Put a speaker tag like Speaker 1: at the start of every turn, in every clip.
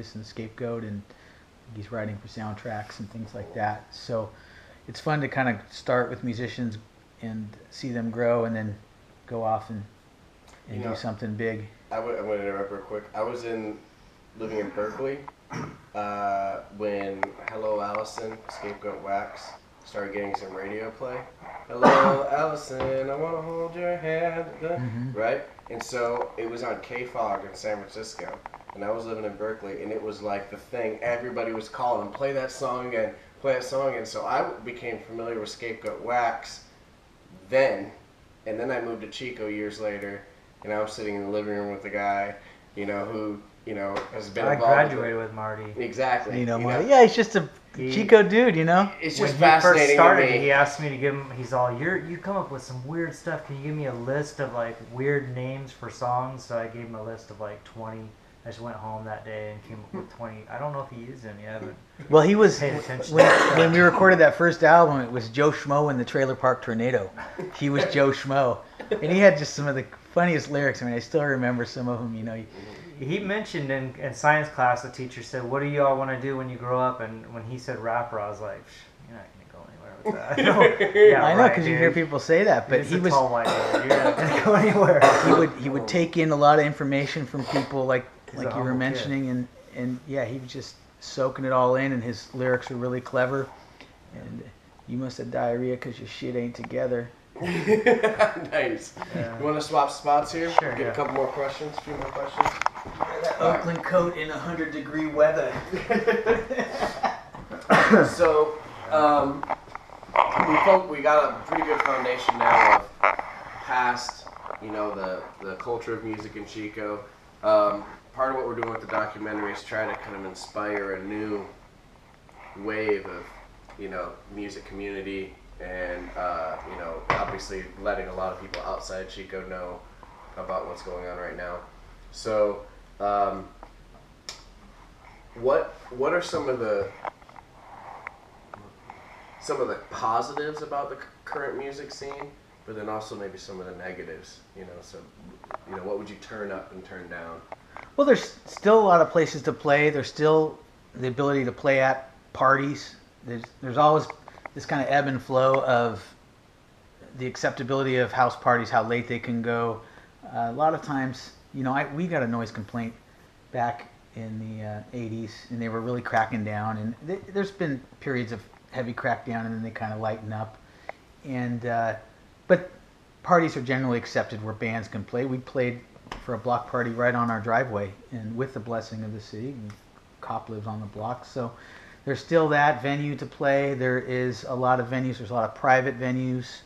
Speaker 1: Alias and Scapegoat, and he's writing for soundtracks and things like that. So it's fun to kind of start with musicians and see them grow, and then go off and do something big.
Speaker 2: I'm going to interrupt real quick. I was living in Berkeley when Hello Allison, Scapegoat Wax started getting some radio play. Hello Allison, I want to hold your hand. Right? And so it was on K-Fog in San Francisco. And I was living in Berkeley, and it was like the thing. Everybody was calling, play that song again, play that song again. So I became familiar with Scapegoat Wax then. And then I moved to Chico years later, and I was sitting in the living room with a guy, who, has been involved.
Speaker 3: I graduated with Marty.
Speaker 2: Exactly.
Speaker 1: Marty. Yeah, he's just a Chico dude,
Speaker 2: It's just
Speaker 3: when
Speaker 2: fascinating
Speaker 3: he first started,
Speaker 2: to me.
Speaker 3: he asked me to give him. He's all, you come up with some weird stuff. Can you give me a list of like weird names for songs? So I gave him a list of like 20. I just went home that day and came up with 20. I don't know if he used any. I haven't.
Speaker 1: Well, he was
Speaker 3: paid attention.
Speaker 1: when we recorded that first album. It was Joe Schmo and the Trailer Park Tornado. He was Joe Schmo, and he had just some of the funniest lyrics. I mean, I still remember some of them.
Speaker 3: He mentioned in science class, the teacher said, "What do you all want to do when you grow up?" And when he said rapper, I was like, "You're not gonna go anywhere with that." Yeah,
Speaker 1: I know, because you hear people say that, but he was
Speaker 3: tall white dude. You're not gonna go anywhere.
Speaker 1: He would take in a lot of information from people, like you were mentioning, and yeah, he was just soaking it all in, and his lyrics were really clever. And you must have diarrhea because your shit ain't together.
Speaker 2: Nice. You want to swap spots here?
Speaker 3: Sure.
Speaker 2: Get a couple more questions, a few more questions.
Speaker 1: That Oakland coat in 100-degree weather.
Speaker 2: So, we got a pretty good foundation now of past, the culture of music in Chico. Part of what we're doing with the documentary is try to kind of inspire a new wave of, music community, and obviously letting a lot of people outside Chico know about what's going on right now. So, what are some of the positives about the current music scene, but then also maybe some of the negatives? So what would you turn up and turn down?
Speaker 1: Well, there's still a lot of places to play. There's still the ability to play at parties. There's always this kind of ebb and flow of the acceptability of house parties, how late they can go. A lot of times, we got a noise complaint back in the 80s, and they were really cracking down. And there's been periods of heavy crackdown, and then they kind of lighten up. And but parties are generally accepted where bands can play. We played for a block party right on our driveway, and with the blessing of the city. And Cop lives on the block, so there's still that venue to play. There is a lot of venues. There's a lot of private venues,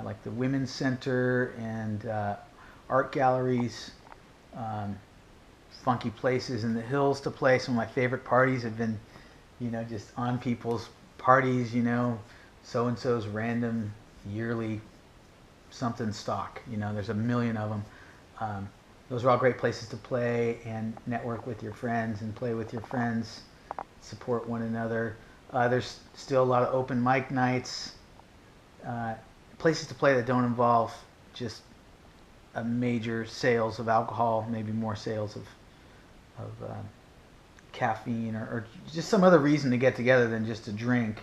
Speaker 1: like the Women's Center and art galleries, funky places in the hills to play. Some of my favorite parties have been, just on people's parties, so-and-so's random yearly something stock. There's a million of them. Those are all great places to play and network with your friends and play with your friends, support one another. There's still a lot of open mic nights, places to play that don't involve just a major sales of alcohol, maybe more sales of caffeine or just some other reason to get together than just to drink.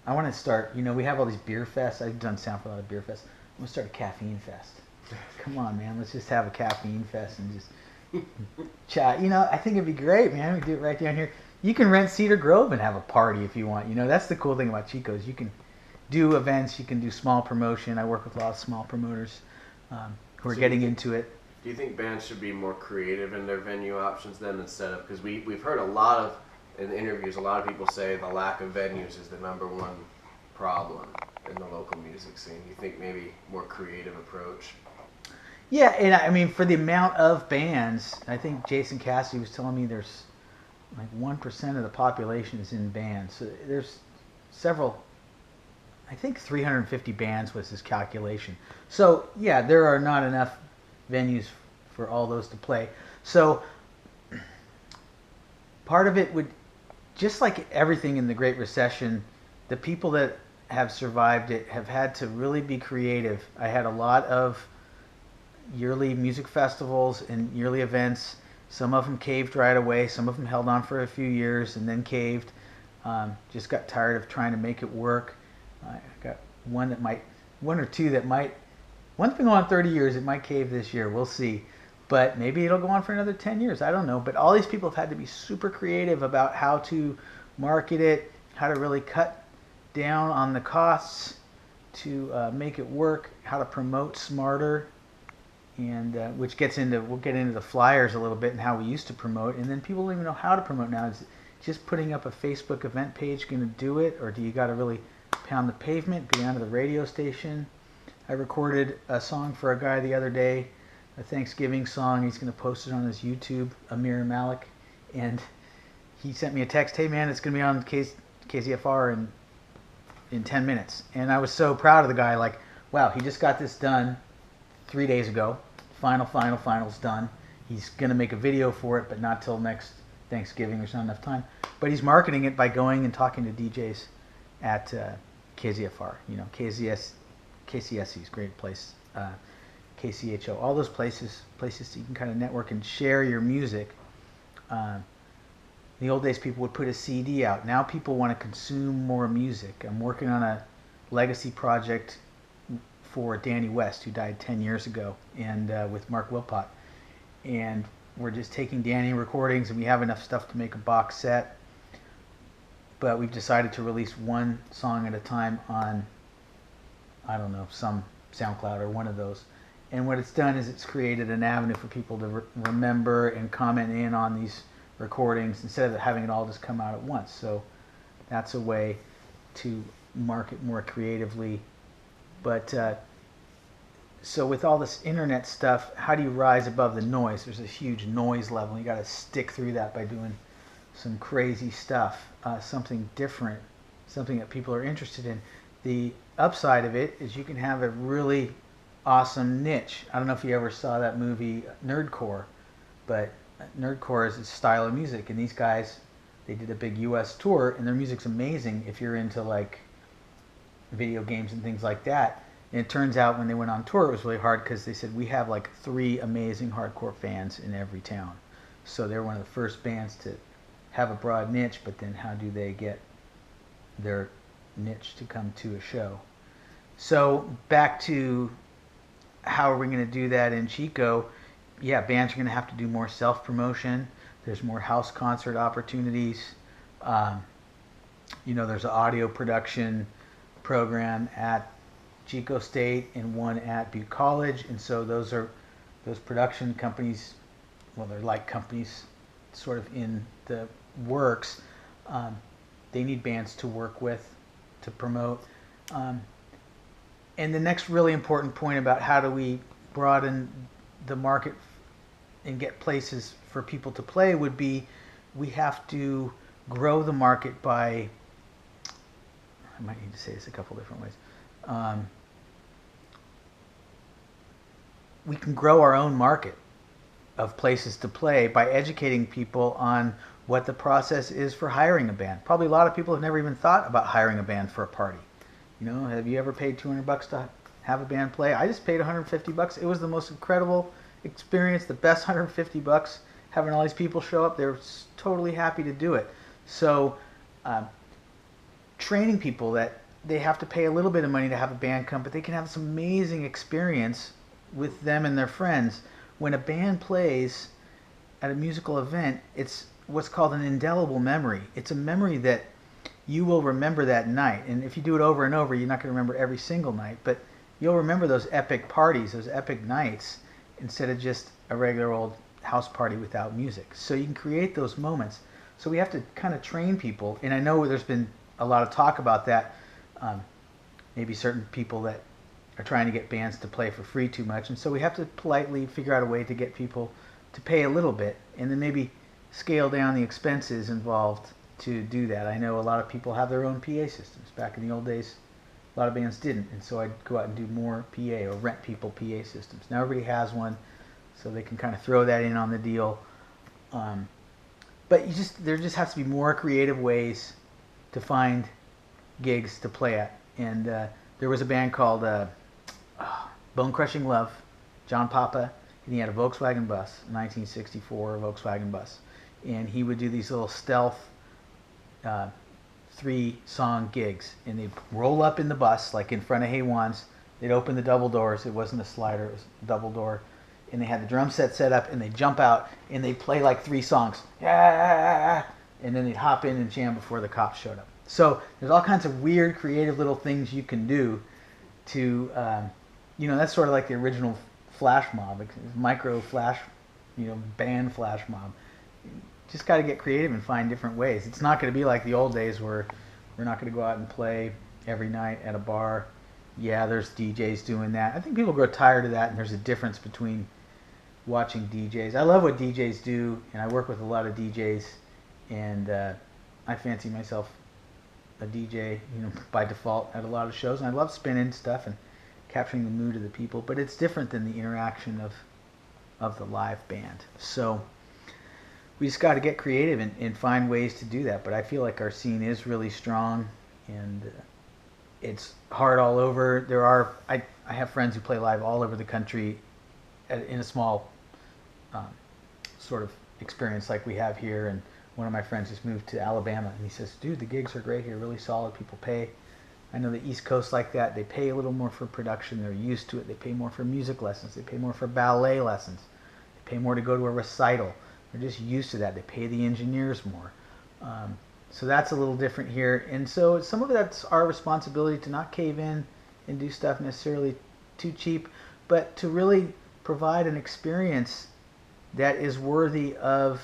Speaker 1: I want to start, we have all these beer fests. I've done sound for a lot of beer fests. I'm going to start a caffeine fest. Come on, man. Let's just have a caffeine fest and just chat. I think it'd be great, man. We do it right down here. You can rent Cedar Grove and have a party if you want. That's the cool thing about Chico's. You can do events. You can do small promotion. I work with a lot of small promoters who are getting into it.
Speaker 2: Do you think bands should be more creative in their venue options then instead of, because we've heard a lot of, in interviews, a lot of people say the lack of venues is the number one problem in the local music scene. Do you think maybe more creative approach?
Speaker 1: Yeah, and I mean, for the amount of bands, I think Jason Cassidy was telling me there's like 1% of the population is in bands. So there's several, I think 350 bands was his calculation. So yeah, there are not enough venues for all those to play. So part of it would, just like everything in the Great Recession, the people that have survived it have had to really be creative. I had a lot of yearly music festivals and yearly events, Some of them caved right away. Some of them held on for a few years and then caved. Just got tired of trying to make it work. I got one or two that might. One's been going on 30 years. It might cave this year. We'll see. But maybe it'll go on for another 10 years. I don't know. But all these people have had to be super creative about how to market it, how to really cut down on the costs to make it work, how to promote smarter, and which gets into, we'll get into the flyers a little bit and how we used to promote. And then people don't even know how to promote now. Is just putting up a Facebook event page going to do it, or do you got to really pound the pavement, go down to the radio station? I recorded a song for a guy the other day, a Thanksgiving song. He's going to post it on his YouTube, Amir Malik, and he sent me a text, hey man, it's going to be on KZFR in 10 minutes. And I was so proud of the guy, like, wow, he just got this done 3 days ago. Final's done. He's going to make a video for it, but not till next Thanksgiving. There's not enough time. But he's marketing it by going and talking to DJs at KZFR, KCSC's great place, KCHO, all those places so you can kind of network and share your music. In the old days, people would put a CD out. Now people want to consume more music. I'm working on a legacy project for Danny West, who died 10 years ago, and with Mark Wilpot. And we're just taking Danny recordings, and we have enough stuff to make a box set. But we've decided to release one song at a time on, I don't know, some SoundCloud or one of those. And what it's done is it's created an avenue for people to remember and comment in on these recordings instead of having it all just come out at once. So that's a way to market more creatively. But so with all this internet stuff, how do you rise above the noise? There's a huge noise level. You got to stick through that by doing some crazy stuff, something different, something that people are interested in. The upside of it is you can have a really awesome niche. I don't know if you ever saw that movie Nerdcore, but Nerdcore is a style of music, and these guys, they did a big US tour, and their music's amazing if you're into like video games and things like that. And it turns out when they went on tour, it was really hard because they said, we have like 3 amazing hardcore fans in every town. So they're one of the first bands to have a broad niche, but then how do they get their niche to come to a show? So back to how are we going to do that in Chico? Yeah, bands are going to have to do more self-promotion. There's more house concert opportunities. There's an audio production program at Chico State and one at Butte College, and so those production companies, well, they're like companies sort of in the works. They need bands to work with, to promote. And the next really important point about how do we broaden the market and get places for people to play would be, we have to grow the market by, I might need to say this a couple different ways. We can grow our own market of places to play by educating people on what the process is for hiring a band. Probably a lot of people have never even thought about hiring a band for a party. Have you ever paid $200 to have a band play? I just paid $150. It was the most incredible experience, the best $150, having all these people show up. They're totally happy to do it. So training people that they have to pay a little bit of money to have a band come, but they can have this amazing experience with them and their friends. When a band plays at a musical event, it's what's called an indelible memory. It's a memory that you will remember that night. And if you do it over and over, you're not going to remember every single night, but you'll remember those epic parties, those epic nights, instead of just a regular old house party without music. So you can create those moments. So we have to kind of train people, and I know there's been a lot of talk about that. Maybe certain people that are trying to get bands to play for free too much, and so we have to politely figure out a way to get people to pay a little bit, and then maybe scale down the expenses involved to do that. I know a lot of people have their own PA systems. Back in the old days, a lot of bands didn't, and so I'd go out and do more PA or rent people PA systems. Now everybody has one, so they can kind of throw that in on the deal. But there just has to be more creative ways to find gigs to play at. And there was a band called Bone Crushing Love, John Papa and he had a Volkswagen bus, a 1964 Volkswagen bus, and he would do these little stealth 3-song gigs, and they'd roll up in the bus like in front of Hey Wan's. They'd open the double doors. It wasn't a slider; it was a double door, and they had the drum set up, and they'd jump out and they'd play like 3 songs, yeah, and then they'd hop in and jam before the cops showed up. So there's all kinds of weird, creative little things you can do to, that's sort of like the original flash mob, micro flash, band flash mob. Just got to get creative and find different ways. It's not going to be like the old days where we're not going to go out and play every night at a bar. Yeah, there's DJs doing that. I think people grow tired of that, and there's a difference between watching DJs. I love what DJs do, and I work with a lot of DJs, and I fancy myself a DJ, by default at a lot of shows, and I love spinning stuff and capturing the mood of the people, but it's different than the interaction of the live band. So we just got to get creative and find ways to do that, but I feel like our scene is really strong, and it's hard all over. I have friends who play live all over the country in a small sort of experience like we have here, and one of my friends just moved to Alabama, and he says, dude, the gigs are great here, really solid, people pay. I know the East Coast like that, they pay a little more for production, they're used to it, they pay more for music lessons, they pay more for ballet lessons, they pay more to go to a recital, they're just used to that, they pay the engineers more. So that's a little different here, and so some of that's our responsibility to not cave in and do stuff necessarily too cheap, but to really provide an experience that is worthy of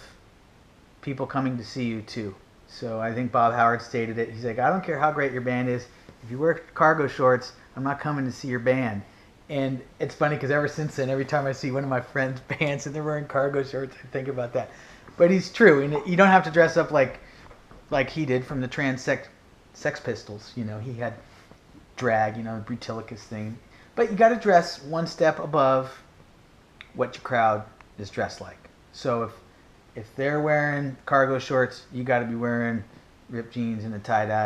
Speaker 1: people coming to see you too. So I think Bob Howard stated it. He's like, I don't care how great your band is. If you wear cargo shorts, I'm not coming to see your band. And it's funny because ever since then, every time I see one of my friends' bands and they're wearing cargo shorts, I think about that. But he's true, and you don't have to dress up like he did from the Sex Pistols. He had drag, Brutilicus thing. But you got to dress one step above what your crowd is dressed like. So if they're wearing cargo shorts, you got to be wearing ripped jeans and a tie-dye.